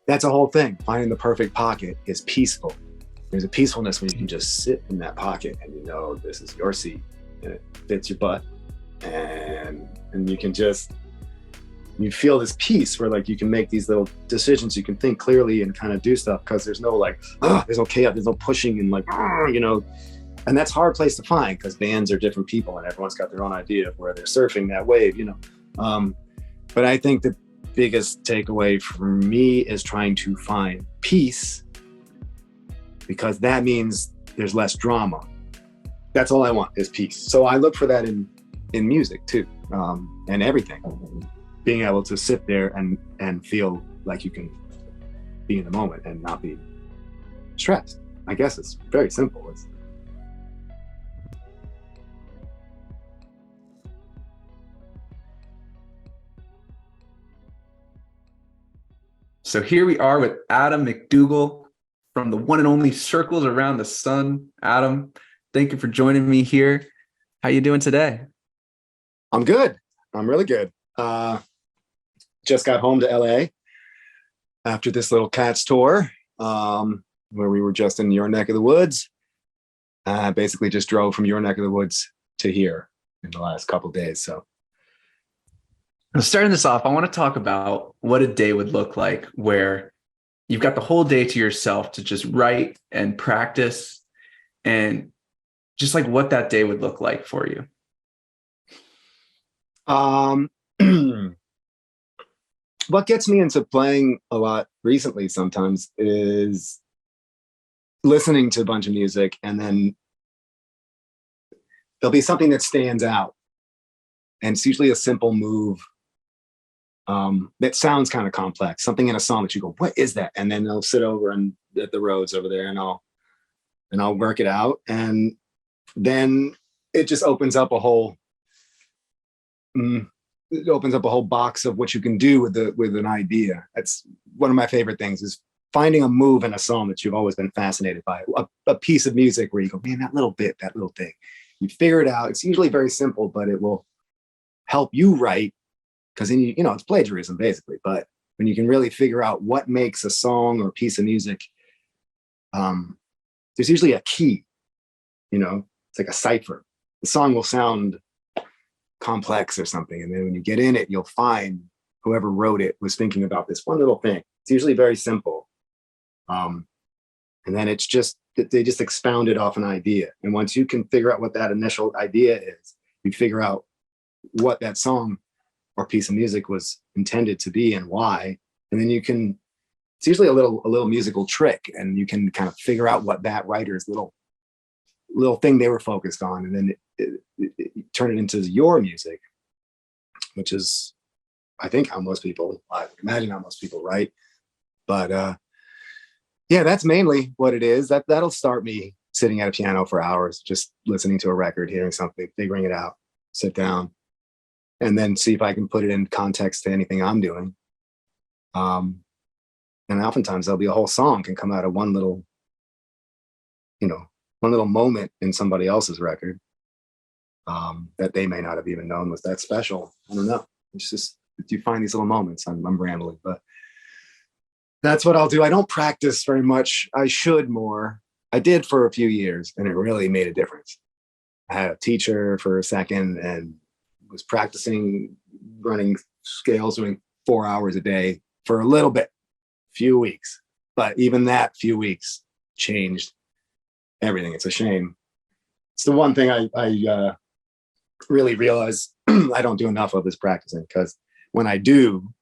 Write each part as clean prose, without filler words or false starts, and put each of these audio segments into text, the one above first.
that's a whole thing. Finding the perfect pocket is peaceful. There's a peacefulness when you can just sit in that pocket and you know this is your seat and it fits your butt, and you can just, you feel this peace where like you can make these little decisions, you can think clearly and kind of do stuff because there's no like, there's no chaos, there's no pushing and like, you know, and that's a hard place to find because bands are different people and everyone's got their own idea of where they're surfing that wave, you know. But I think the biggest takeaway for me is trying to find peace, because that means there's less drama. That's all I want is peace. So I look for that in music too, and everything. Being able to sit there and feel like you can be in the moment and not be stressed. I guess it's very simple. So here we are with Adam MacDougall from the one and only Circles Around the Sun. Adam, thank you for joining me here. How you doing today? I'm good. I'm really good. Just got home to LA after this little Cats tour, where we were just in your neck of the woods. Basically just drove from your neck of the woods to here in the last couple of days. So Starting this off, I want to talk about what a day would look like where you've got the whole day to yourself to just write and practice, and just like what that day would look like for you. What gets me into playing a lot recently sometimes is listening to a bunch of music, and then there'll be something that stands out. And it's usually a simple move that sounds kind of complex, something in a song that you go, what is that? And then I'll sit over and at the roads over there and I'll work it out. And then it just opens up a whole box of what you can do with an idea. That's one of my favorite things, is finding a move in a song that you've always been fascinated by, a piece of music where you go, man, that little bit, that little thing. You figure it out. It's usually very simple, but it will help you write, because then you know it's plagiarism basically. But when you can really figure out what makes a song or piece of music, there's usually a key. You know, it's like a cipher. The song will sound complex or something, and then when you get in it, you'll find whoever wrote it was thinking about this one little thing. It's usually very simple, and then it's just they just expounded off an idea. And once you can figure out what that initial idea is, you figure out what that song or piece of music was intended to be and why. And then you can, it's usually a little musical trick, and you can kind of figure out what that writer's little thing they were focused on, and then it turn it into your music, which is, I think, how most people, I imagine how most people write. But yeah, that's mainly what it is. That'll start me sitting at a piano for hours, just listening to a record, hearing something, figuring it out, sit down, and then see if I can put it in context to anything I'm doing. And oftentimes there'll be a whole song can come out of one little moment in somebody else's record, that they may not have even known was that special. I don't know. It's just, you find these little moments. I'm rambling, but that's what I'll do. I don't practice very much. I should more. I did for a few years, and it really made a difference. I had a teacher for a second and was practicing running scales, doing 4 hours a day for a little bit, few weeks. But even that few weeks changed everything. It's a shame. It's the one thing I really realize I don't do enough of is practicing, because when I do,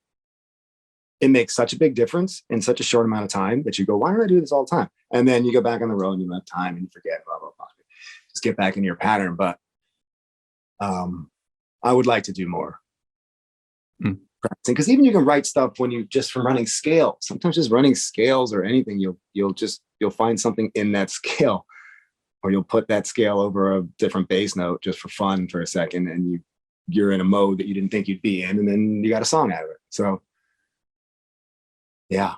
it makes such a big difference in such a short amount of time that you go, why don't I do this all the time? And then you go back on the road and you have time and you forget, blah, blah, blah. Just get back into your pattern. But I would like to do more practicing, because even you can write stuff when you just from running scales. Sometimes just running scales or anything, you'll find something in that scale, or you'll put that scale over a different bass note just for fun for a second, and you're in a mode that you didn't think you'd be in, and then you got a song out of it. So yeah.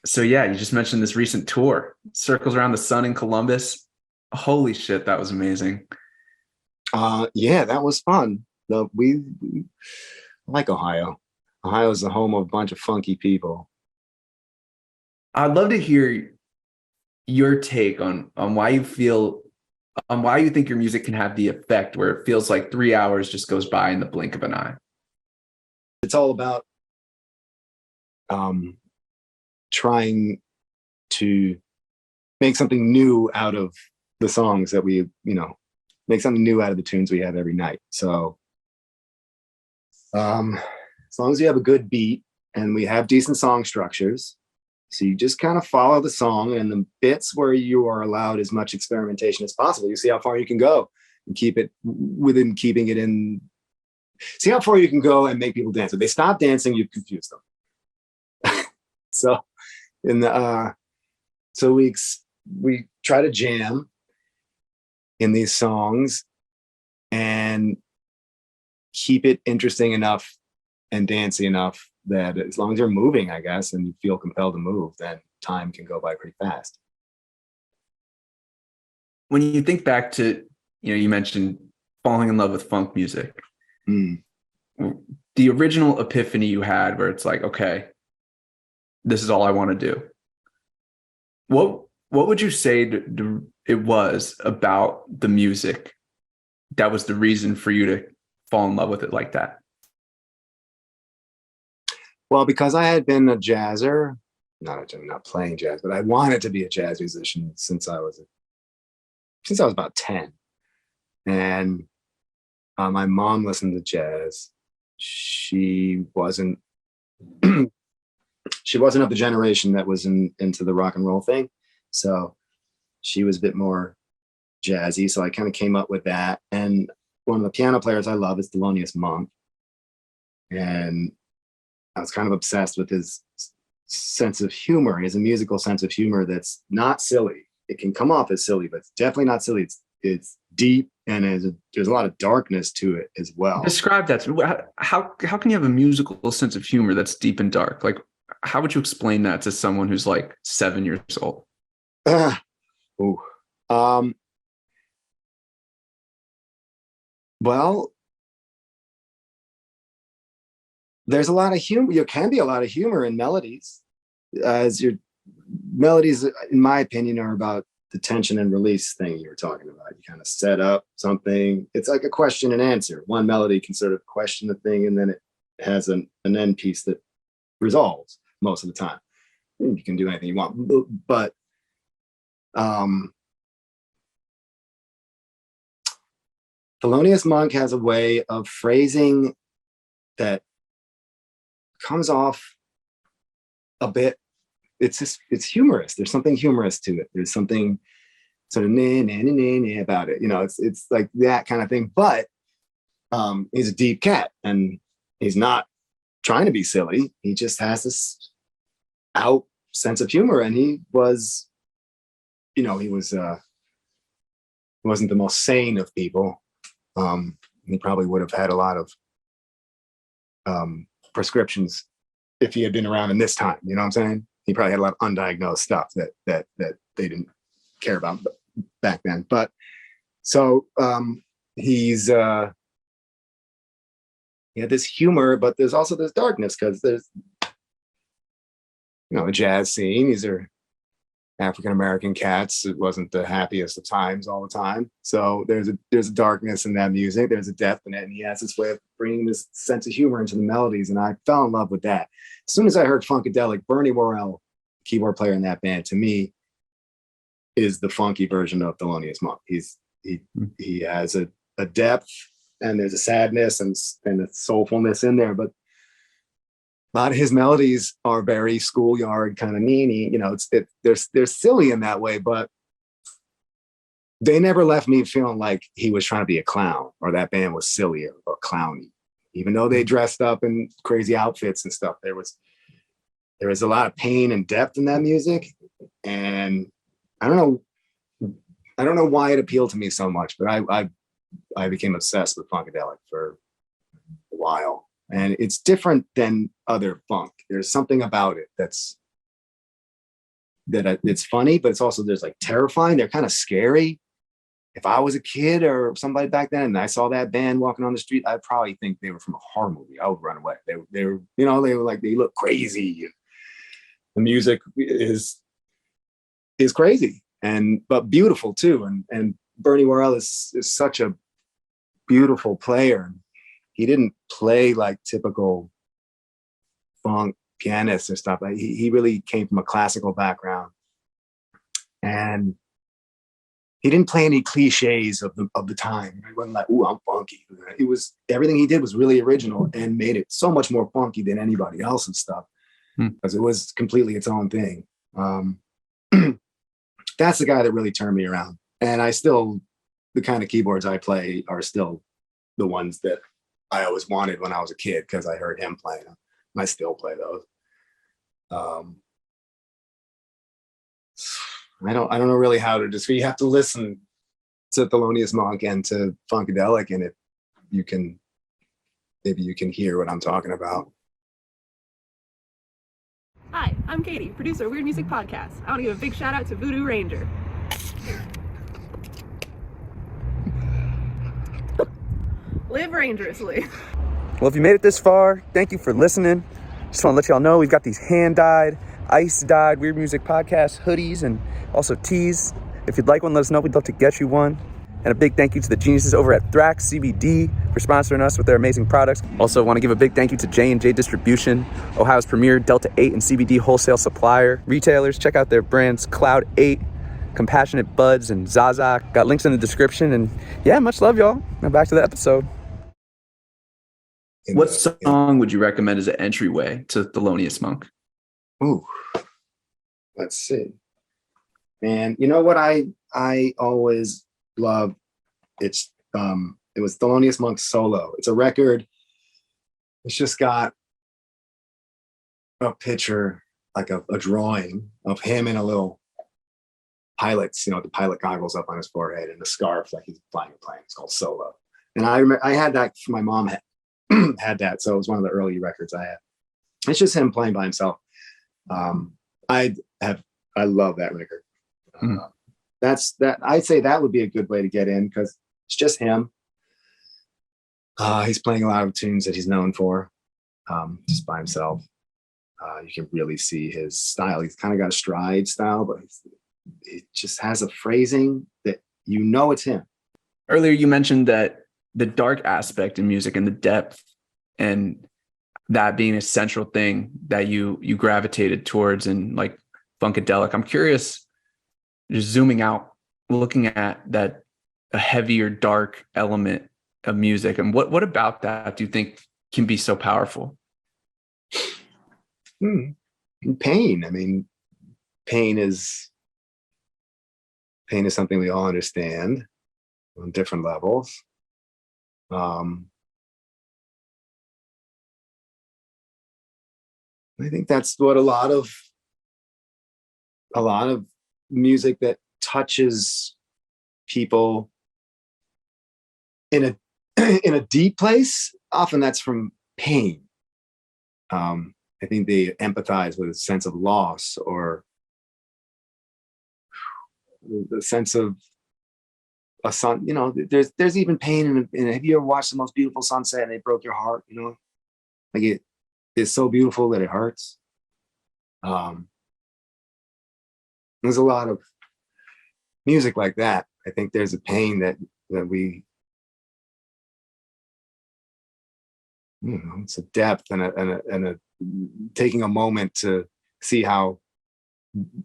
So yeah, you just mentioned this recent tour, Circles Around the Sun in Columbus. Holy shit, that was amazing. Yeah, that was fun. We like Ohio. Ohio is the home of a bunch of funky people. I'd love to hear your take on why you feel on why you think your music can have the effect where it feels like 3 hours just goes by in the blink of an eye. It's all about trying to make something new out of the songs that we, make something new out of the tunes we have every night. So as long as you have a good beat and we have decent song structures, so you just kind of follow the song, and the bits where you are allowed as much experimentation as possible, you see how far you can go and keep it within keeping it in. See how far you can go and make people dance. If they stop dancing, you've confused them. So in the so we try to jam in these songs and keep it interesting enough and dancey enough that as long as you're moving, I guess, and you feel compelled to move, then time can go by pretty fast. When you think back to, you mentioned falling in love with funk music. The original epiphany you had where it's like, okay, this is all I want to do. What would you say it was about the music that was the reason for you to fall in love with it like that? Well, because I had been a jazzer, not playing jazz, but I wanted to be a jazz musician since I was about 10. And my mom listened to jazz. She wasn't of the generation that was into the rock and roll thing. So she was a bit more jazzy. So I kind of came up with that. And one of the piano players I love is Thelonious Monk. And I was kind of obsessed with his sense of humor. He has a musical sense of humor that's not silly. It can come off as silly, but it's definitely not silly. It's deep, and there's a lot of darkness to it as well. Describe that. How can you have a musical sense of humor that's deep and dark? Like, how would you explain that to someone who's like 7 years old? Well, there's a lot of humor. There can be a lot of humor in melodies, as your melodies, in my opinion, are about the tension and release thing you were talking about. You kind of set up something. It's like a question and answer. One melody can sort of question the thing, and then it has an end piece that resolves most of the time. You can do anything you want, but Thelonious Monk has a way of phrasing that comes off a bit. It's humorous. There's something humorous to it. There's something sort of nah about it. It's like that kind of thing. But he's a deep cat, and he's not trying to be silly. He just has this out sense of humor, and he was, he wasn't the most sane of people. He probably would have had a lot of prescriptions if he had been around in this time. You know what I'm saying? He probably had a lot of undiagnosed stuff that they didn't care about back then. But so he had this humor, but there's also this darkness, because there's a jazz scene. These are African-American cats. It wasn't the happiest of times all the time. So there's a darkness in that music. There's a depth in it. And he has this way of bringing this sense of humor into the melodies. And I fell in love with that. As soon as I heard Funkadelic, Bernie Worrell, keyboard player in that band, to me is the funky version of Thelonious Monk. He has a depth, and there's a sadness and a soulfulness in there, but a lot of his melodies are very schoolyard kind of meany. They're silly in that way, but they never left me feeling like he was trying to be a clown or that band was silly or clowny. Even though they dressed up in crazy outfits and stuff, there was a lot of pain and depth in that music. And I don't know why it appealed to me so much, but I became obsessed with Funkadelic for a while. And it's different than other funk. There's something about it it's funny, but there's like terrifying. They're kind of scary. If I was a kid or somebody back then and I saw that band walking on the street, I'd probably think they were from a horror movie. I would run away. They were like, they look crazy. The music is crazy but beautiful too. And Bernie Worrell is such a beautiful player. He didn't play like typical funk pianists or stuff. Like he really came from a classical background, and he didn't play any cliches of the time. He wasn't like, "Ooh, I'm funky." It was everything he did was really original and made it so much more funky than anybody else's stuff, because it was completely its own thing. That's the guy that really turned me around. And the kind of keyboards I play are still the ones that I always wanted when I was a kid, because I heard him playing them. And I still play those. I don't know really how to describe. You have to listen to Thelonious Monk and to Funkadelic, and maybe you can hear what I'm talking about. Hi, I'm Katie, producer of Weird Music Podcast. I want to give a big shout out to Voodoo Ranger. Live dangerously. Well, if you made it this far, thank you for listening. Just want to let y'all know we've got these hand-dyed, ice-dyed Weird Music Podcast hoodies and also tees. If you'd like one, let us know. We'd love to get you one. And a big thank you to the geniuses over at Thrax CBD for sponsoring us with their amazing products. Also want to give a big thank you to J&J Distribution, Ohio's premier Delta 8 and CBD wholesale supplier. Retailers, check out their brands Cloud 8, Compassionate Buds, and Zaza. Got links in the description. And yeah, much love, y'all. Now back to the episode. What song would you recommend as an entryway to Thelonious Monk? Ooh, let's see. Man, you know what I always love? It was Thelonious Monk's Solo. It's a record. It's just got a picture, like a drawing of him in a little pilot's, the pilot goggles up on his forehead and the scarf, like he's flying a plane. It's called Solo. And I remember I had that. My mom had that, so it was one of the early records I had. It's just him playing by himself. I love that record. That's that. I'd say that would be a good way to get in, because it's just him. He's playing a lot of tunes that he's known for, just by himself. You can really see his style. He's kind of got a stride style, but he just has a phrasing that it's him. Earlier, you mentioned that the dark aspect in music and the depth, and that being a central thing that you gravitated towards in like Funkadelic. I'm curious, just zooming out, looking at that, a heavier, dark element of music, and what about that do you think can be so powerful? Pain. I mean, pain is something we all understand on different levels. I think that's what a lot of music that touches people in a deep place, often that's from pain. I think they empathize with a sense of loss, or the sense of a sun. There's even pain in have you ever watched the most beautiful sunset and it broke your heart? Like it is so beautiful that it hurts. There's a lot of music like that. I think there's a pain that we, it's a depth and a taking a moment to see how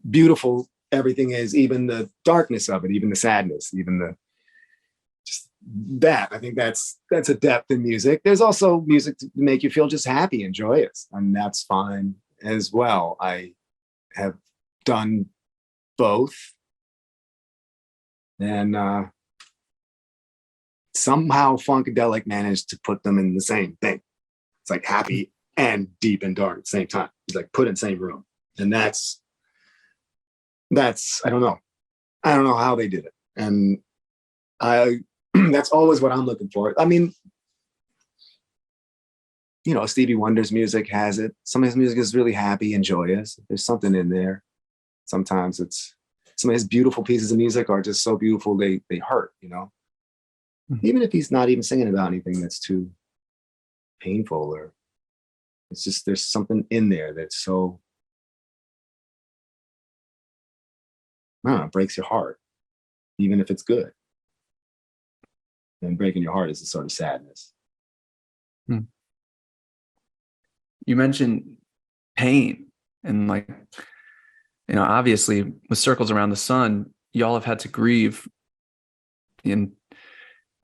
beautiful everything is, even the darkness of it, even the sadness, even the just that. I think that's a depth in music. There's also music to make you feel just happy and joyous, and that's fine as well. I have done both, and somehow Funkadelic managed to put them in the same thing. It's like happy and deep and dark at the same time. It's like put in the same room, and that's I don't know how they did it, and that's always what I'm looking for. I mean, Stevie Wonder's music has it. Some of his music is really happy and joyous. There's something in there. Sometimes some of his beautiful pieces of music are just so beautiful they hurt, even if he's not even singing about anything that's too painful, or it's just there's something in there that's so I don't know, breaks your heart, even if it's good. And breaking your heart is a sort of sadness. You mentioned pain, and like, obviously with Circles Around the Sun, y'all have had to grieve. And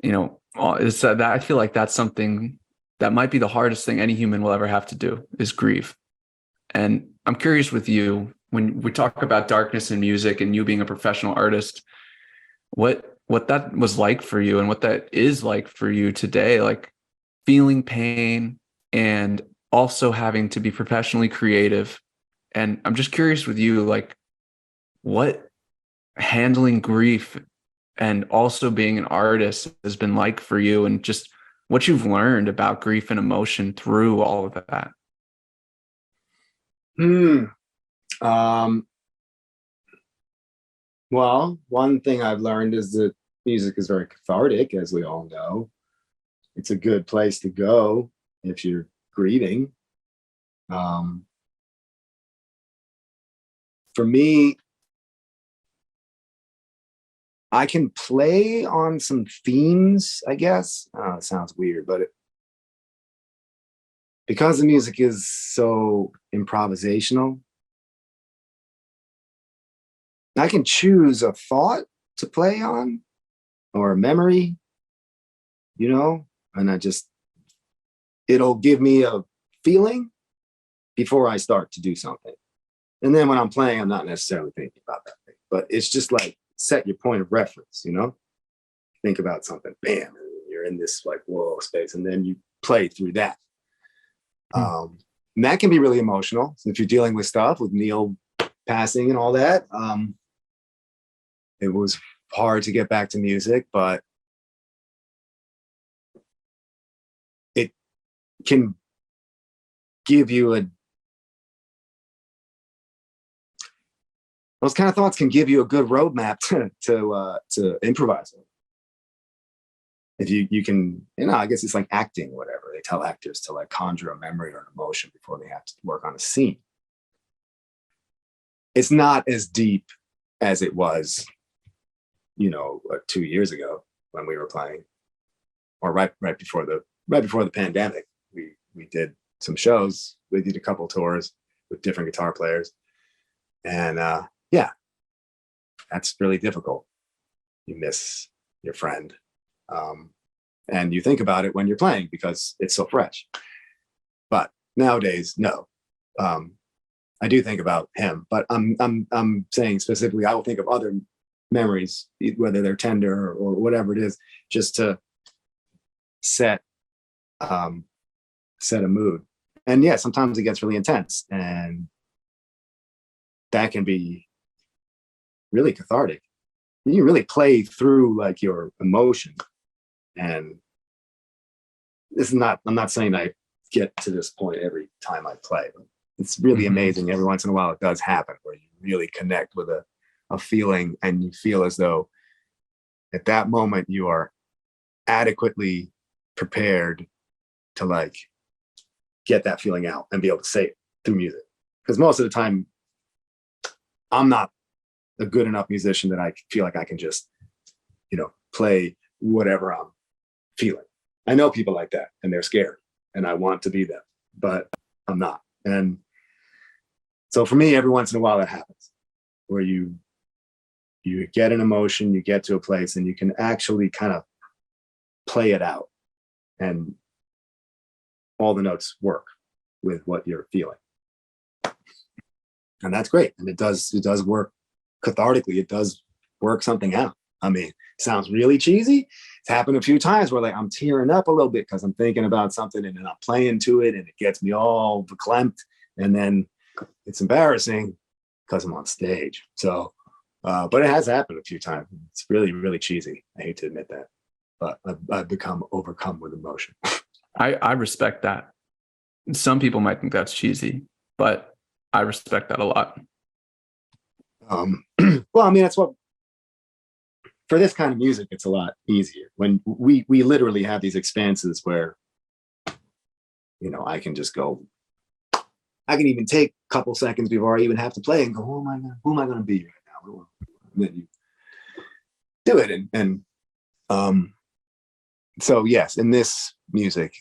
it's that I feel like that's something that might be the hardest thing any human will ever have to do, is grieve. And I'm curious with you, when we talk about darkness in music and you being a professional artist, what that was like for you and what that is like for you today, like feeling pain and also having to be professionally creative. And I'm just curious with you, like, what handling grief and also being an artist has been like for you, and just what you've learned about grief and emotion through all of that. Well, one thing I've learned is that music is very cathartic, as we all know. It's a good place to go if you're grieving. For me, I can play on some themes, I guess. It sounds weird, but because the music is so improvisational, I can choose a thought to play on or a memory, and it'll give me a feeling before I start to do something. And then when I'm playing, I'm not necessarily thinking about that thing, but it's just like set your point of reference, think about something, bam, and you're in this like, whoa space. And then you play through that. And that can be really emotional. So if you're dealing with stuff with Neil passing and all that, it was hard to get back to music, but it can give you those kind of thoughts can give you a good roadmap to improvise on. If you can, I guess it's like acting, whatever. They tell actors to like conjure a memory or an emotion before they have to work on a scene. It's not as deep as it was, 2 years ago when we were playing, or right before the pandemic. We did some shows. We did a couple tours with different guitar players, and that's really difficult. You miss your friend, and you think about it when you're playing because it's so fresh. But nowadays, no. I do think about him, but I'm saying specifically, I will think of other memories, whether they're tender or whatever it is, just to set a mood. And yeah, sometimes it gets really intense, and that can be really cathartic. You really play through like your emotion. And I'm not saying I get to this point every time I play, but it's really amazing. Every once in a while it does happen where you really connect with a feeling, and you feel as though at that moment you are adequately prepared to like get that feeling out and be able to say it through music. Because most of the time I'm not a good enough musician that I feel like I can just, play whatever I'm feeling. I know people like that, and they're scary, and I want to be them, but I'm not. And so for me, every once in a while that happens, where you get an emotion, you get to a place, and you can actually kind of play it out, and all the notes work with what you're feeling. And that's great. And it does work cathartically. It does work something out. I mean, it sounds really cheesy. It's happened a few times where like I'm tearing up a little bit because I'm thinking about something, and then I'm playing to it, and it gets me all verklempt, and then it's embarrassing because I'm on stage. So, but it has happened a few times. It's really, really cheesy. I hate to admit that, but I've become overcome with emotion. I respect that. Some people might think that's cheesy, but I respect that a lot. Well, I mean, that's what, for this kind of music, it's a lot easier when we literally have these expanses where, I can just go, I can even take a couple seconds before I even have to play and go, oh my God, who am I going to be right now? and then you do it. And so yes, in this music,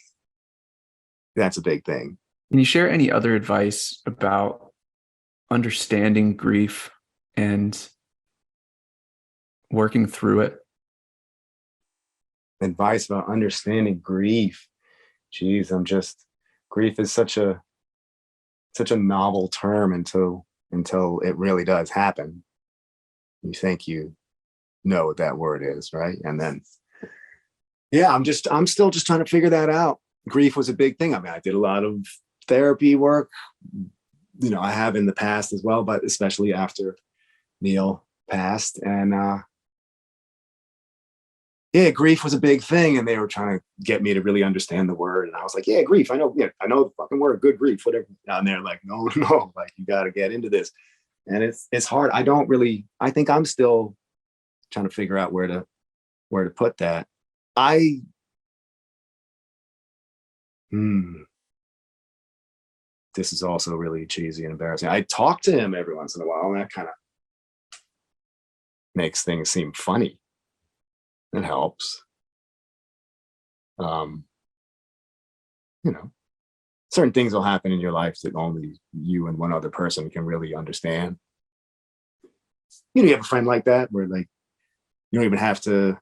that's a big thing. Can you share any other advice about understanding grief and working through it? Advice about understanding grief. Geez, grief is such a novel term until it really does happen. You think you know what that word is, right? And then, yeah, I'm still just trying to figure that out. Grief was a big thing. I mean, I did a lot of therapy work, I have in the past as well, but especially after Neil passed. And yeah, grief was a big thing, and they were trying to get me to really understand the word. And I was like, yeah, grief, I know the fucking word, good grief, whatever. And they're like, no, like, you got to get into this. And it's hard. I think I'm still trying to figure out where to put that. This is also really cheesy and embarrassing. I talk to him every once in a while, and that kind of makes things seem funny. It helps. Certain things will happen in your life that only you and one other person can really understand. You have a friend like that where, like, you don't even have to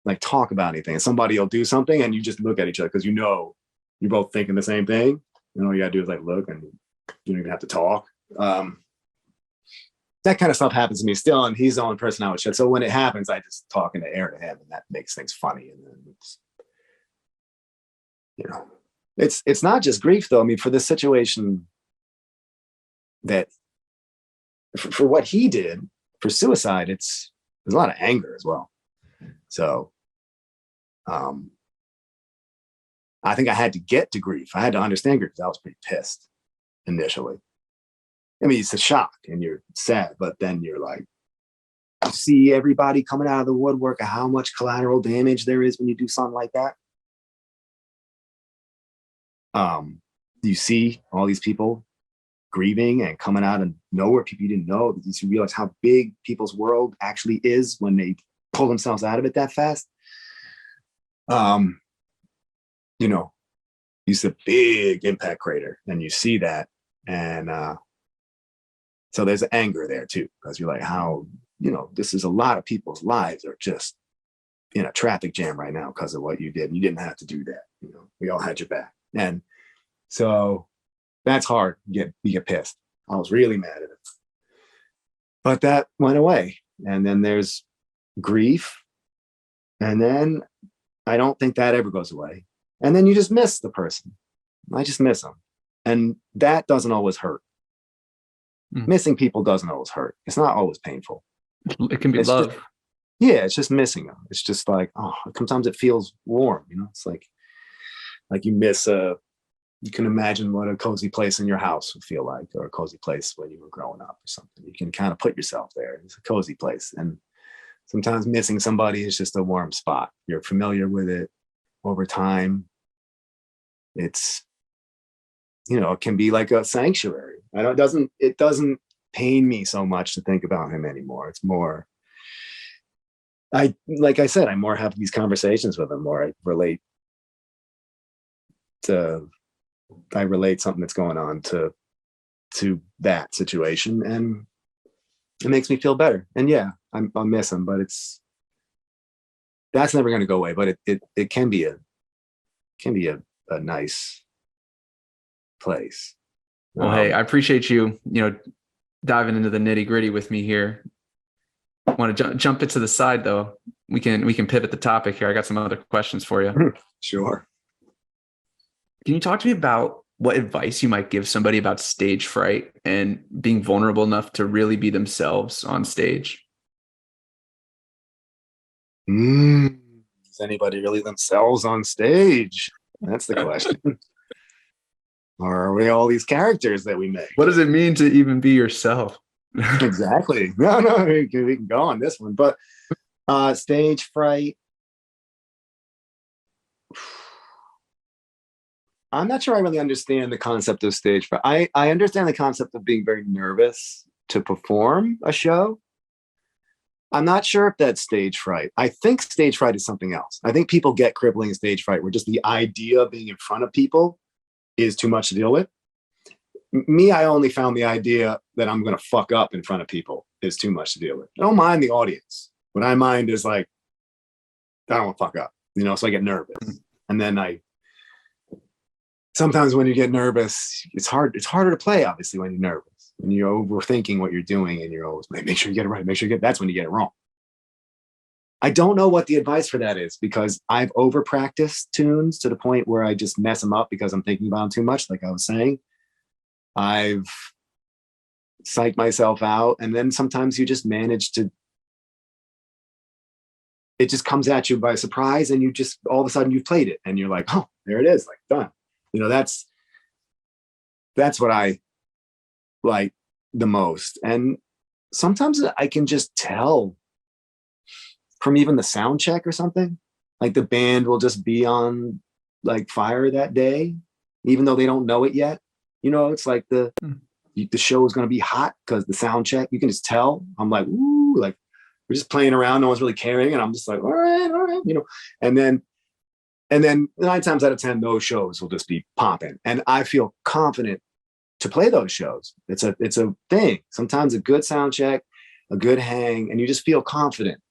like talk about anything. Somebody will do something and you just look at each other because you're both thinking the same thing. And all you gotta do is like look, and you don't even have to talk. That kind of stuff happens to me still, and he's the only person I would shit. So when it happens, I just talk in the air to him, and that makes things funny. And then it's not just grief though. I mean, for this situation, that for what he did for suicide, there's a lot of anger as well. So I think I had to get to grief. I had to understand grief because I was pretty pissed initially. I mean, it's a shock and you're sad, but then you're like, you see everybody coming out of the woodwork of how much collateral damage there is when you do something like that. You see all these people grieving and coming out of nowhere, people you didn't know. You realize how big people's world actually is when they pull themselves out of it that fast. It's a big impact crater, and you see that, and so there's anger there too, because you're like, how, this is a lot of people's lives are just in a traffic jam right now because of what you did. You didn't have to do that. We all had your back. And so that's hard. You get pissed. I was really mad at it. But that went away. And then there's grief. And then I don't think that ever goes away. And then you just miss the person. I just miss them. And that doesn't always hurt. Missing people doesn't always hurt. It's not always painful. It can be love. It's just missing them. It's just like, sometimes it feels warm. It's like you miss you can imagine what a cozy place in your house would feel like, or a cozy place when you were growing up or something. You can kind of put yourself there. It's a cozy place. And sometimes missing somebody is just a warm spot. You're familiar with it over time. It's, it can be like a sanctuary. It doesn't pain me so much to think about him anymore. It's more, like I said, I more have these conversations with him, or I relate something that's going on to that situation, and it makes me feel better. And yeah, I'll miss him, but that's never going to go away. But it can be a nice place. Well, hey, I appreciate you, diving into the nitty gritty with me here. I want to jump it to the side though. We can pivot the topic here. I got some other questions for you. Sure. Can you talk to me about what advice you might give somebody about stage fright and being vulnerable enough to really be themselves on stage? Is anybody really themselves on stage? That's the question. Or are we all these characters that we make? What does it mean to even be yourself? Exactly. No, we can go on this one. But stage fright, I'm not sure I really understand the concept of stage fright. I understand the concept of being very nervous to perform a show. I'm not sure if that's stage fright. I think stage fright is something else. I think people get crippling stage fright where just the idea of being in front of people is too much to deal with. Me, I only found the idea that I'm going to fuck up in front of people is too much to deal with. I don't mind the audience. What I mind is like, I don't want to fuck up, so I get nervous. And then sometimes when you get nervous, it's harder to play, obviously, when you're nervous. When you're overthinking what you're doing and you're always like, make sure you get it right. That's when you get it wrong. I don't know what the advice for that is because I've over practiced tunes to the point where I just mess them up because I'm thinking about them too much. Like I was saying, I've psyched myself out. And then sometimes you just manage to, it just comes at you by surprise and you just, all of a sudden you've played it and you're like, oh, there it is, like done. That's what I like the most. And sometimes I can just tell from even the sound check or something, like the band will just be on like fire that day, even though they don't know it yet. It's like the show is going to be hot because the sound check, you can just tell. I'm like, ooh, like we're just playing around. No one's really caring. And I'm just like, all right, and then 9 times out of 10, those shows will just be popping. And I feel confident to play those shows. It's a thing. Sometimes a good sound check, a good hang, and you just feel confident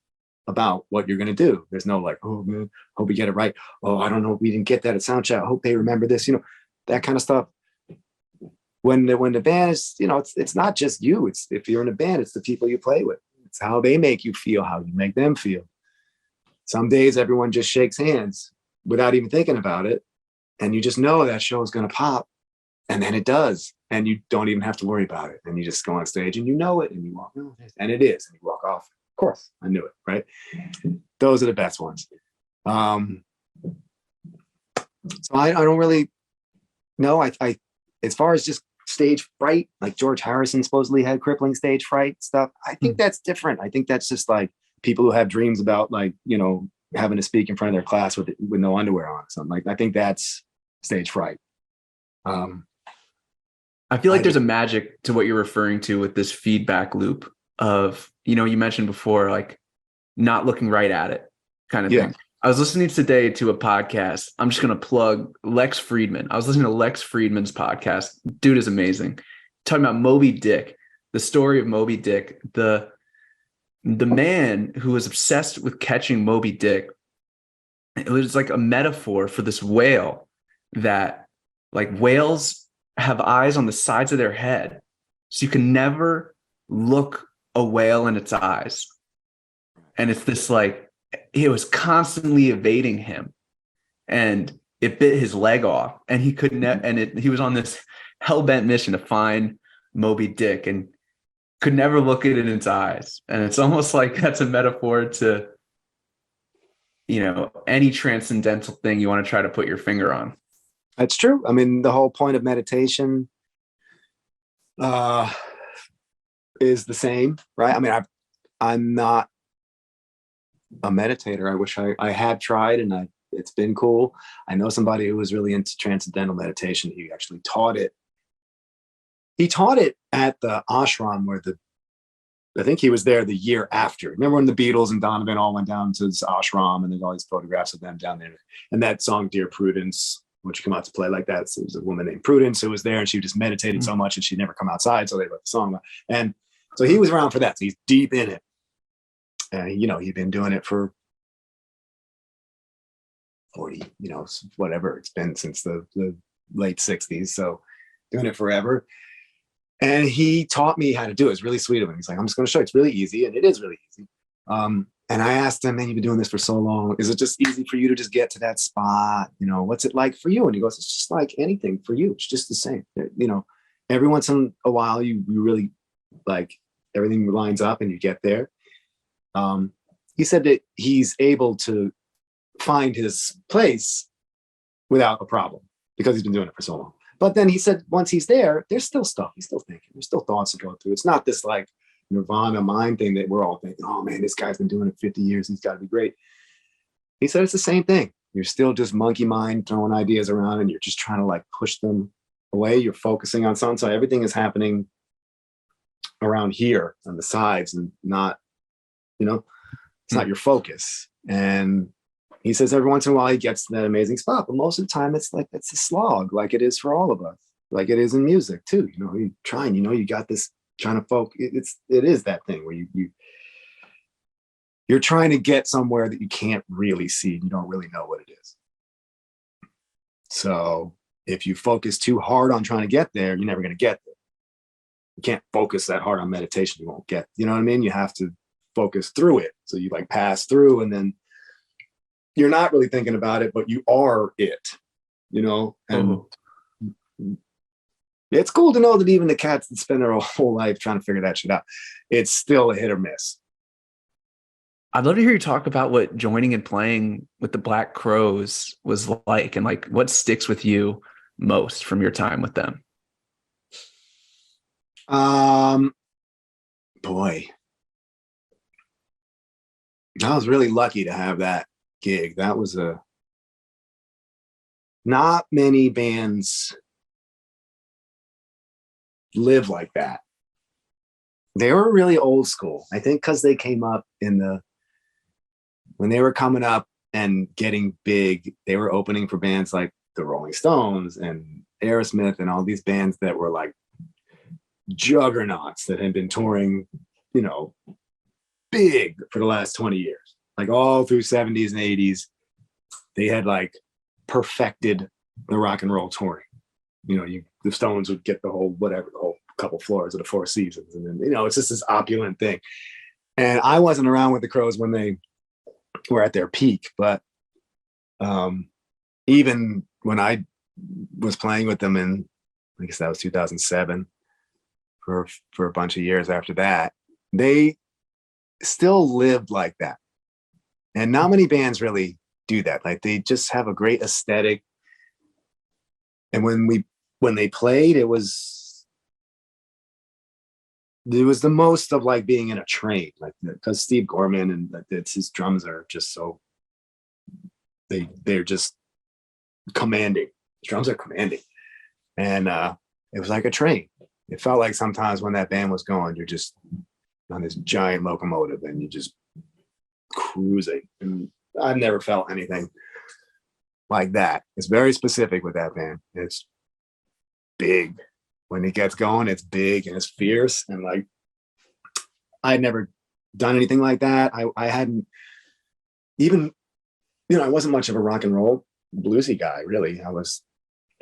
about what you're going to do. There's no like, oh man, hope we get it right. Oh, I don't know, we didn't get that at sound check. I hope they remember this, that kind of stuff. When the band is, it's not just you. It's if you're in a band, it's the people you play with. It's how they make you feel, how you make them feel. Some days everyone just shakes hands without even thinking about it. And you just know that show is going to pop. And then it does. And you don't even have to worry about it. And you just go on stage and you know it and you walk, oh, and it is. And you walk off. Of course, I knew it, right? Those are the best ones. So I don't really know. I as far as just stage fright, like George Harrison supposedly had crippling stage fright stuff. I think that's different. I think that's just like people who have dreams about like, having to speak in front of their class with no underwear on or something. Like I think that's stage fright. I feel like there's a magic to what you're referring to with this feedback loop of, you mentioned before, like not looking right at it kind of thing. I was listening today to a podcast. I'm just going to plug Lex Friedman. I was listening to Lex Friedman's podcast. Dude is amazing. Talking about Moby Dick, the story of Moby Dick, the man who was obsessed with catching Moby Dick. It was like a metaphor for this whale that like whales have eyes on the sides of their head. So you can never look a whale in its eyes. And it's this like, it was constantly evading him and it bit his leg off and he couldn't, he was on this hell-bent mission to find Moby Dick and could never look it in its eyes. And it's almost like that's a metaphor to, any transcendental thing you want to try to put your finger on. That's true. I mean, the whole point of meditation is the same, right? I mean, I'm not a meditator. I wish I had tried and it's been cool. I know somebody who was really into transcendental meditation. He actually taught it. He taught it at the ashram where I think he was there the year after. Remember when the Beatles and Donovan all went down to this ashram and there's all these photographs of them down there. And that song, Dear Prudence, which come out to play like that. So there was a woman named Prudence who was there and she just meditated so much and she'd never come outside. So they wrote the song. And so he was around for that. So he's deep in it. And, he'd been doing it for 40, whatever it's been since the late 60s. So doing it forever. And he taught me how to do it. It's really sweet of him. He's like, I'm just going to show you. It's really easy. And it is really easy. And I asked him, man, you've been doing this for so long. Is it just easy for you to just get to that spot? What's it like for you? And he goes, it's just like anything for you. It's just the same. Every once in a while, you really like everything lines up and you get there. He said that he's able to find his place without a problem because he's been doing it for so long. But then he said, once he's there, there's still stuff. He's still thinking. There's still thoughts to go through. It's not this like nirvana mind thing that we're all thinking, oh man, this guy's been doing it 50 years. He's got to be great. He said it's the same thing. You're still just monkey mind throwing ideas around, and you're just trying to like push them away. You're focusing on something. So everything is happening around here on the sides, and not, it's not your focus. And he says every once in a while he gets to that amazing spot, but most of the time it's a slog, like it is for all of us, like it is in music too. You're trying, you got this trying to focus. It is that thing where you're trying to get somewhere that you can't really see. You don't really know what it is. So if you focus too hard on trying to get there, you're never going to get there. You can't focus that hard on meditation. You won't get, you know what I mean? You have to focus through it. So you like pass through, and then you're not really thinking about it, but you are it, and it's cool to know that even the cats that spend their whole life trying to figure that shit out, it's still a hit or miss. I'd love to hear you talk about what joining and playing with the Black Crowes was like, and like what sticks with you most from your time with them. Boy, I was really lucky to have that gig. That was not many bands live like that. They were really old school. I think because they came up when they were coming up and getting big, they were opening for bands like the Rolling Stones and Aerosmith and all these bands that were like juggernauts that had been touring, big for the last 20 years, like all through 70s and 80s. They had like perfected the rock and roll touring. The Stones would get the whole couple floors of the Four Seasons. And then, it's just this opulent thing. And I wasn't around with the Crowes when they were at their peak, but even when I was playing with them in, I guess that was 2007, for a bunch of years after that, they still lived like that. And not many bands really do that. Like they just have a great aesthetic. And when they played, it was the most of like being in a train, like because Steve Gorman and his drums are just so they're just commanding. His drums are commanding, and it was like a train. It felt like sometimes when that band was going, you're just on this giant locomotive and you're just cruising. And I've never felt anything like that. It's very specific with that band. It's big. When it gets going, it's big and it's fierce. And like, I'd never done anything like that. I hadn't even, I wasn't much of a rock and roll bluesy guy, really. I was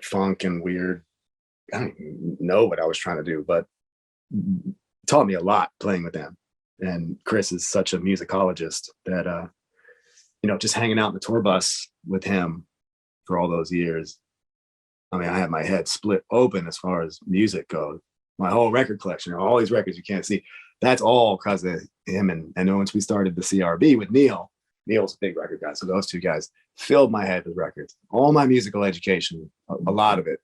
funk and weird. I don't even know what I was trying to do, but it taught me a lot playing with them. And Chris is such a musicologist that, just hanging out in the tour bus with him for all those years. I mean, I had my head split open as far as music goes. My whole record collection, all these records you can't see, that's all because of him. And then once we started the CRB with Neil's a big record guy. So those two guys filled my head with records. All my musical education, a lot of it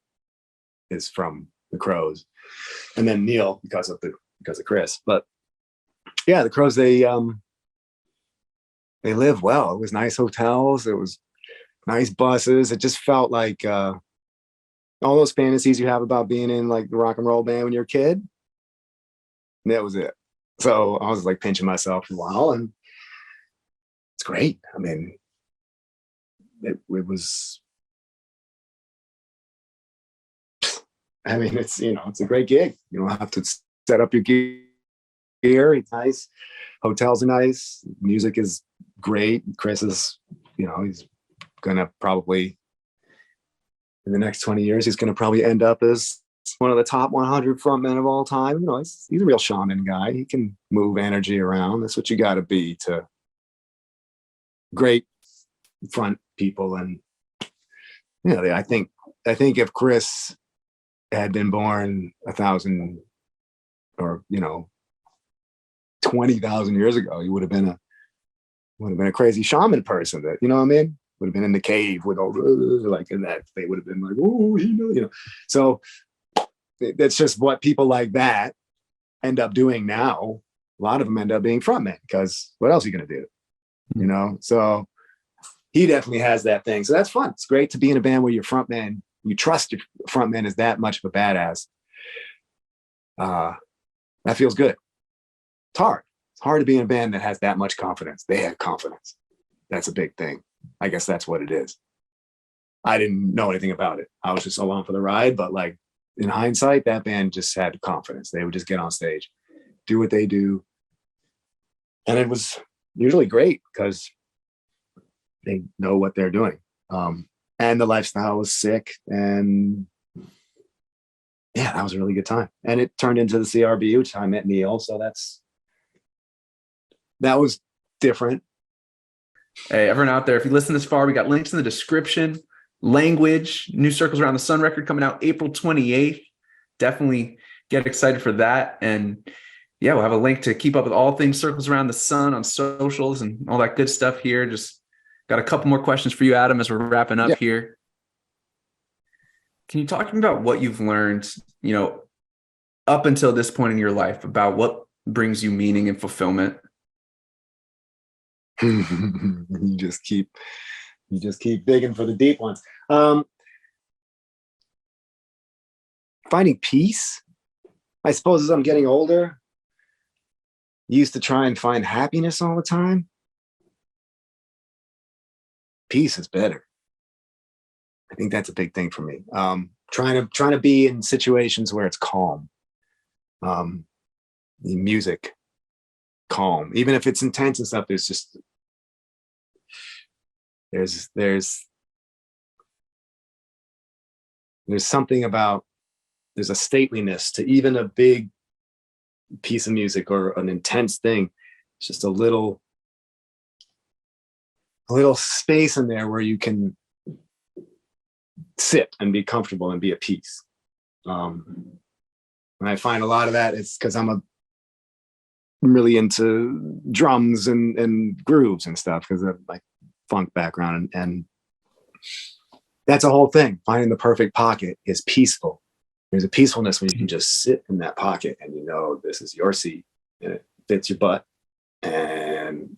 is from the Crowes. And then Neil because of Chris. But yeah, the Crowes, they live well. It was nice hotels. It was nice buses. It just felt like all those fantasies you have about being in like the rock and roll band when you're a kid. That was it. So I was like pinching myself for a while, and it's great. I mean, it was. I mean, it's it's a great gig. You don't have to set up your gear. It's nice. Hotels are nice. Music is great. Chris is, he's gonna probably in the next 20 years, he's gonna probably end up as one of the top 100 frontmen of all time. He's a real shaman guy. He can move energy around. That's what you got to be to great front people. And I think if Chris had been born 1,000 or 20,000 years ago, he would have been a crazy shaman person. That would have been in the cave with all like in that. They would have been like, oh, So that's just what people like that end up doing now. A lot of them end up being frontmen because what else are you going to do? So he definitely has that thing. So that's fun. It's great to be in a band where your frontman, you trust your frontman is that much of a badass. That feels good. It's hard. It's hard to be in a band that has that much confidence. They had confidence. That's a big thing. I guess that's what it is. I didn't know anything about it. I was just along for the ride. But like in hindsight, that band just had confidence. They would just get on stage, do what they do. And it was usually great because they know what they're doing. And the lifestyle was sick. And yeah, that was a really good time. And it turned into the CRB, which I met Neil. So that was different. Hey, everyone out there, if you listen this far, we got links in the description. Language, New Circles Around the Sun record coming out April 28th. Definitely get excited for that. And yeah, we'll have a link to keep up with all things Circles Around the Sun on socials and all that good stuff here. Just got a couple more questions for you, Adam, as we're wrapping up here. Can you talk to me about what you've learned, up until this point in your life about what brings you meaning and fulfillment? You just keep digging for the deep ones. Finding peace, I suppose, as I'm getting older. Used to try and find happiness all the time. Peace is better. I think that's a big thing for me. Trying to be in situations where it's calm. The music, calm. Even if it's intense and stuff, there's something about, there's a stateliness to even a big piece of music or an intense thing. It's just a little space in there where you can sit and be comfortable and be at peace. And I find a lot of that is because I'm really into drums and grooves and stuff because of like funk background, and that's a whole thing. Finding the perfect pocket is peaceful. There's a peacefulness when you can just sit in that pocket and this is your seat and it fits your butt, and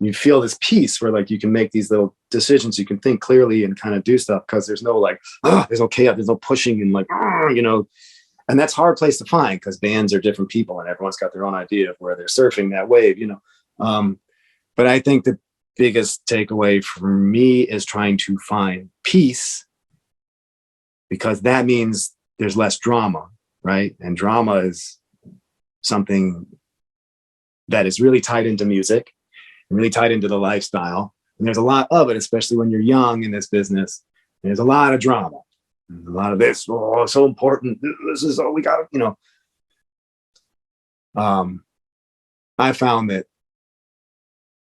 you feel this peace where like you can make these little decisions, you can think clearly and kind of do stuff because there's no like there's no chaos, there's no pushing and like and that's a hard place to find because bands are different people and everyone's got their own idea of where they're surfing that wave, but I think the biggest takeaway for me is trying to find peace, because that means there's less drama, right? And drama is something that is really tied into music and really tied into the lifestyle. And there's a lot of it, especially when you're young in this business. There's a lot of drama. There's a lot of this, it's so important. This is all we got, I found that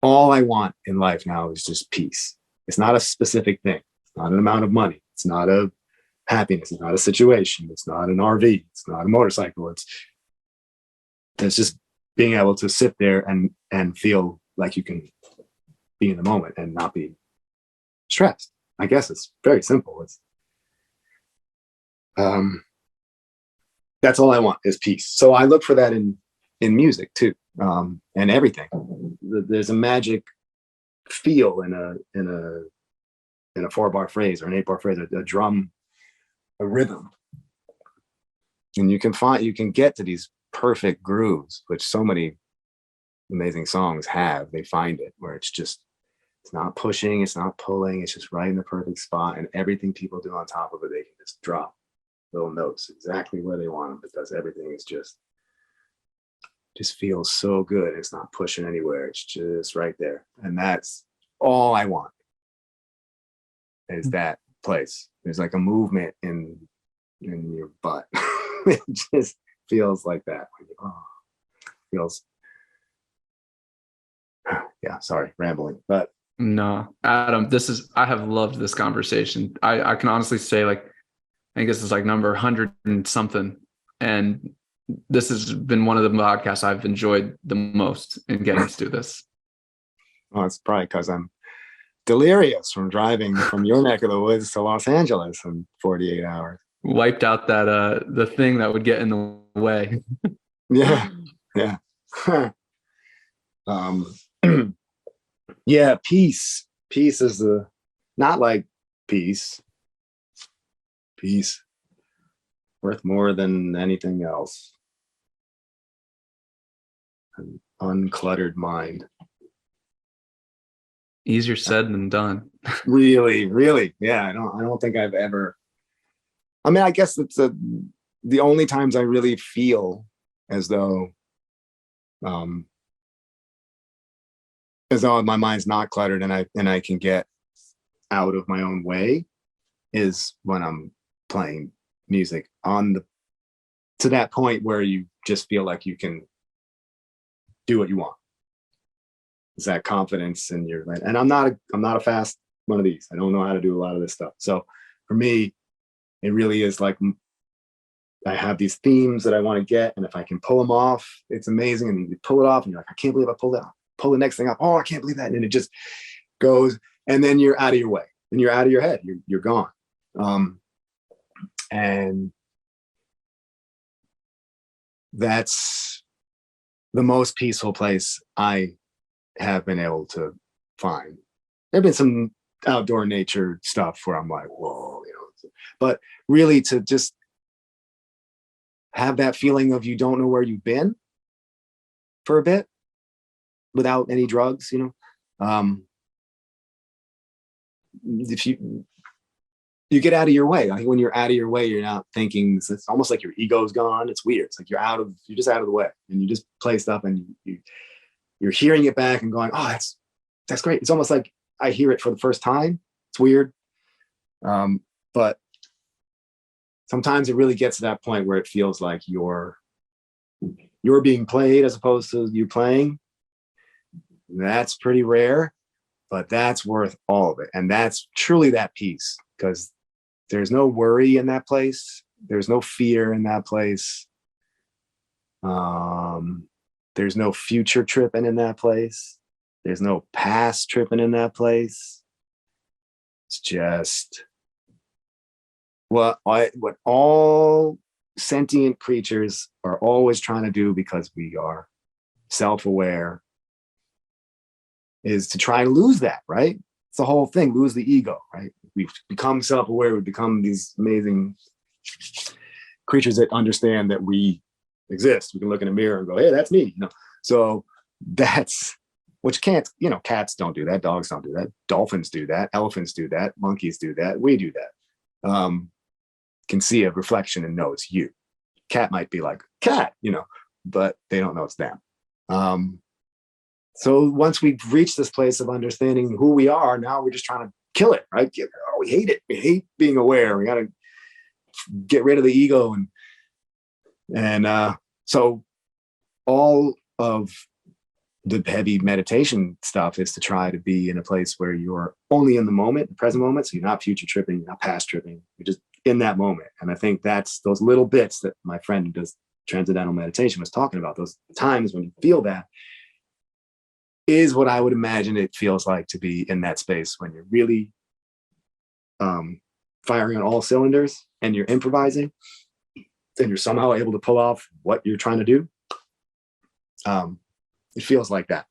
all I want in life now is just peace. It's not a specific thing. It's not an amount of money. It's not a happiness. It's not a situation. It's not an RV. It's not a motorcycle. It's just being able to sit there and feel like you can be in the moment and not be stressed. I guess it's very simple. It's that's all I want is peace. So I look for that in music too, and everything. There's a magic feel in a 4-bar phrase or an 8-bar phrase, a drum, a rhythm, and you can get to these perfect grooves, which so many amazing songs have. They find it where it's not pushing, it's not pulling, it's just right in the perfect spot, and everything people do on top of it, they can just drop little notes exactly where they want them because everything is just feels so good. It's not pushing anywhere. It's just right there. And that's all I want is that place. There's like a movement in your butt. It just feels like that. Feels, yeah, sorry, rambling, but No, Adam, I have loved this conversation. I can honestly say, like, I think this is like number 100 and something. And this has been one of the podcasts I've enjoyed the most in getting to do this. Well, it's probably because I'm delirious from driving from your neck of the woods to Los Angeles in 48 hours. Wiped out that the thing that would get in the way. Yeah. Yeah, peace. Peace is not like peace. Peace worth more than anything else. An uncluttered mind. Easier said than done. Really, really. Yeah, I don't think I've ever. I mean, I guess it's the only times I really feel as though um my mind's not cluttered and I can get out of my own way is when I'm playing music to that point where you just feel like you can do what you want. It's that confidence in your, and I'm not a fast one of these. I don't know how to do a lot of this stuff. So for me, it really is like I have these themes that I want to get, and if I can pull them off, it's amazing. And you pull it off, and you're like, I can't believe I pulled it off. Pull the next thing off. Oh, I can't believe that, and it just goes, and then you're out of your way, and you're out of your head. You're gone, and that's the most peaceful place I have been able to find. There have been some outdoor nature stuff where I'm like, whoa, but really to just have that feeling of you don't know where you've been for a bit without any drugs, if you get out of your way. I think when you're out of your way, you're not thinking, it's almost like your ego's gone. It's weird. It's like you're just out of the way, and you just play stuff, and you're hearing it back and going, oh, that's great. It's almost like I hear it for the first time. It's weird. But sometimes it really gets to that point where it feels like you're being played as opposed to you playing. That's pretty rare, but that's worth all of it. And that's truly that peace, because there's no worry in that place. There's no fear in that place. There's no future tripping in that place. There's no past tripping in that place. It's just what all sentient creatures are always trying to do, because we are self-aware, is to try to lose that, right? It's the whole thing, lose the ego, right? We've become self-aware. We've become these amazing creatures that understand that we exist. We can look in a mirror and go, hey, that's me. So that's, which can't, cats don't do that. Dogs don't do that. Dolphins do that. Elephants do that. Monkeys do that. We do that. Can see a reflection and know it's you. Cat might be like, cat, but they don't know it's them. So once we've reached this place of understanding who we are, now we're just trying to kill it, right? We hate it. We hate being aware. We got to get rid of the ego. And so all of the heavy meditation stuff is to try to be in a place where you're only in the moment, the present moment. So you're not future tripping, you're not past tripping. You're just in that moment. And I think that's those little bits that my friend who does transcendental meditation was talking about, those times when you feel that, is what I would imagine it feels like to be in that space when you're really firing on all cylinders and you're improvising and you're somehow able to pull off what you're trying to do. It feels like that.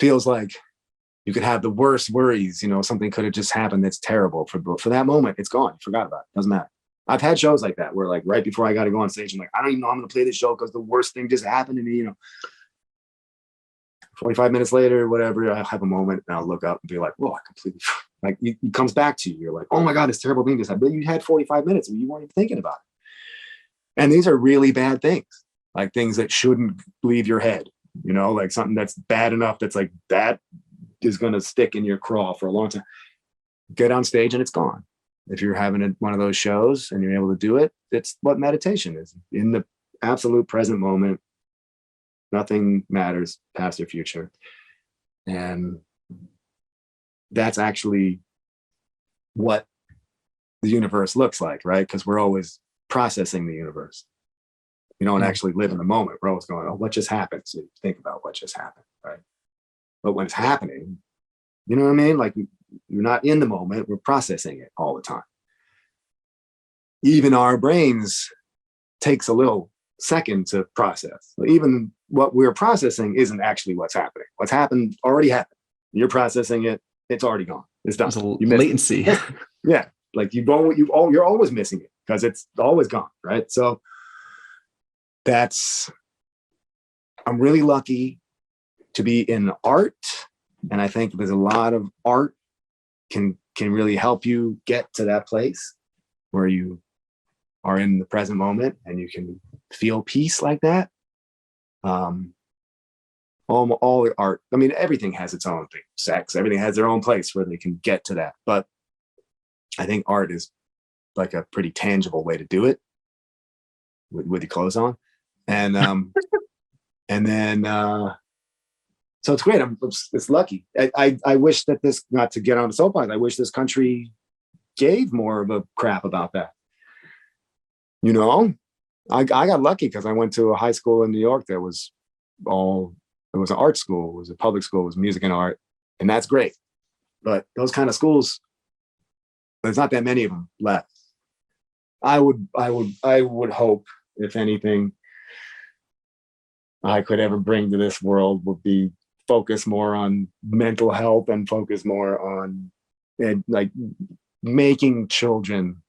Feels like you could have the worst worries, something could have just happened that's terrible. For that moment, it's gone. You forgot about it. Doesn't matter. I've had shows like that where, like, right before I got to go on stage, I'm like, I don't even know I'm going to play this show because the worst thing just happened to me, 45 minutes later, whatever, I'll have a moment and I'll look up and be like, whoa, I completely, like, it comes back to you. You're like, oh my God, this terrible thing just happened. But you had 45 minutes and you weren't even thinking about it. And these are really bad things, like things that shouldn't leave your head, like something that's bad enough that's like, that is going to stick in your craw for a long time. Get on stage and it's gone. If you're having one of those shows and you're able to do it, it's what meditation is. In the absolute present moment, nothing matters past or future. And that's actually what the universe looks like, right? Because we're always processing the universe. We don't actually live in the moment. We're always going, oh, what just happened? So you think about what just happened, right? But when it's happening, you know what I mean? Like, you're not in the moment. We're processing it all the time. Even our brains takes a little second to process. Even what we're processing isn't actually what's happening. What's happened already happened. you're processing it, it's already gone. It's done. There's a You missed it. latency. Yeah, like you're always missing it because it's always gone, right? So I'm really lucky to be in art, and I think there's a lot of art can really help you get to that place where you are in the present moment and you can feel peace like that. All art, I mean, everything has its own thing. Sex, everything has their own place where they can get to that. But I think art is like a pretty tangible way to do it with your clothes on. And and then so it's great. It's lucky. I wish that this, not to get on the soapbox, I wish this country gave more of a crap about that. You know, I got lucky because I went to a high school in New York that was it was an art school, it was a public school, it was music and art, and that's great. But those kind of schools, there's not that many of them left. I would hope, if anything, I could ever bring to this world would be focus more on mental health and focus more on like making children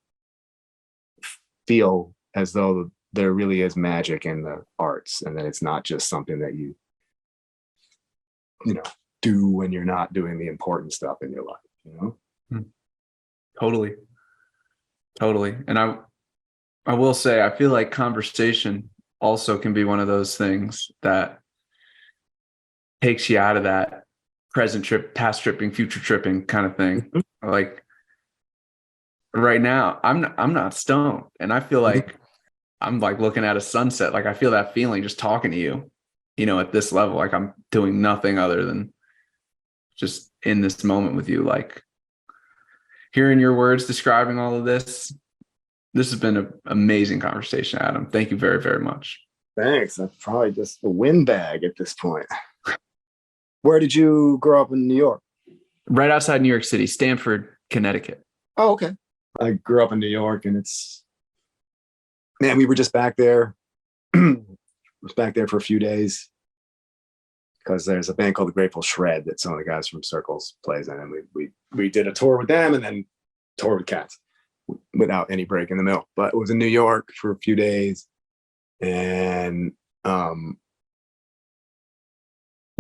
feel as though there really is magic in the arts, and that it's not just something that you know do when you're not doing the important stuff in your life, you know. Totally. And I will say, I feel like conversation also can be one of those things that takes you out of that present trip, past tripping, future tripping kind of thing. Mm-hmm. Like right now, I'm not stoned, and I feel like I'm like looking at a sunset. Like I feel that feeling just talking to you, you know, at this level. Like I'm doing nothing other than just in this moment with you. Like hearing your words describing all of this. This has been an amazing conversation, Adam. Thank you very, very much. Thanks. That's probably just a windbag at this point. Where did you grow up in New York? Right outside New York City, Stamford, Connecticut. Oh, okay. I grew up in New York, and we were just back there. Was back there for a few days because there's a band called the Grateful Shred that some of the guys from Circles plays in, and we did a tour with them and then tour with Cats without any break in the middle. But it was in New York for a few days, and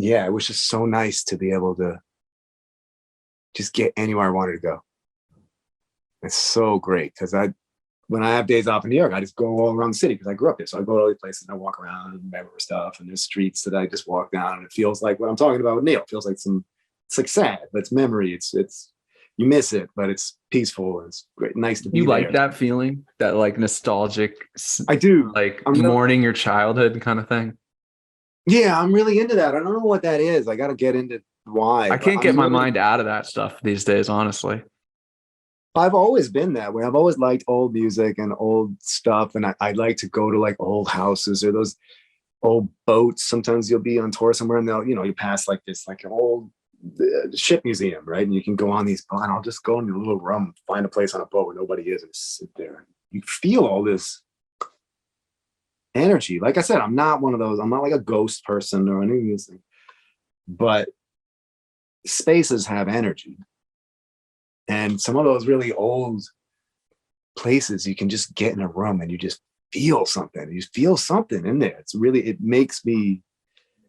yeah, it was just so nice to be able to just get anywhere I wanted to go. It's so great because when I have days off in New York, I just go all around the city because I grew up there. So I go to all these places and I walk around and remember stuff, and there's streets that I just walk down, and it feels like what I'm talking about with Neil. It feels like it's like sad, but it's memory. It's you miss it, but it's peaceful. It's great, nice to be You there. like that feeling, that like nostalgic, I do, like mourning your childhood kind of thing. Yeah, I'm really into that. I don't know what that is. I got to get into why. I can't get my mind out of that stuff these days, honestly. I've always been that way. I've always liked old music and old stuff, and I like to go to like old houses or those old boats. Sometimes you'll be on tour somewhere, and you pass like this like an old ship museum, right? And you can go on these, and I'll just go in a little room, find a place on a boat where nobody is, and sit there. You feel all this energy. Like I said, I'm not one of those. I'm not like a ghost person or anything of these things, but spaces have energy. And some of those really old places, you can just get in a room and you just feel something. You feel something in there. It makes me,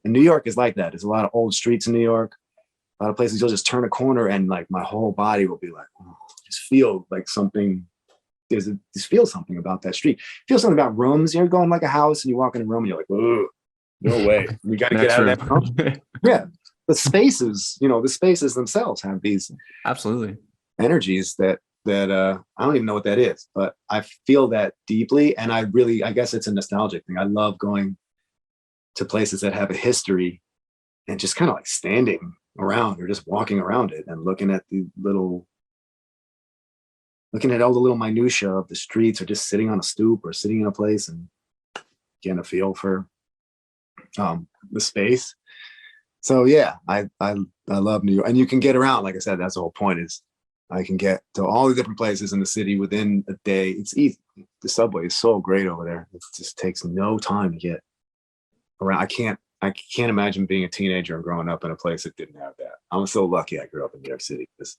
and New York is like that. There's a lot of old streets in New York, a lot of places you'll just turn a corner and like my whole body will be like, oh, just feel like something. Just feel something about that street. Feel something about rooms. You're going like a house and you walk in a room and you're like, oh, no way. We got to get out of that room. Yeah. The spaces themselves have these absolutely energies that I don't even know what that is, but I feel that deeply. And I guess it's a nostalgic thing. I love going to places that have a history and just kind of like standing around or just walking around it and looking at all the little minutia of the streets, or just sitting on a stoop or sitting in a place and getting a feel for the space. So yeah, I love New York, and you can get around. Like I said, that's the whole point, is I can get to all the different places in the city within a day. It's easy. The subway is so great over there. It just takes no time to get around. I can't can't imagine being a teenager and growing up in a place that didn't have that. I'm so lucky I grew up in New York City because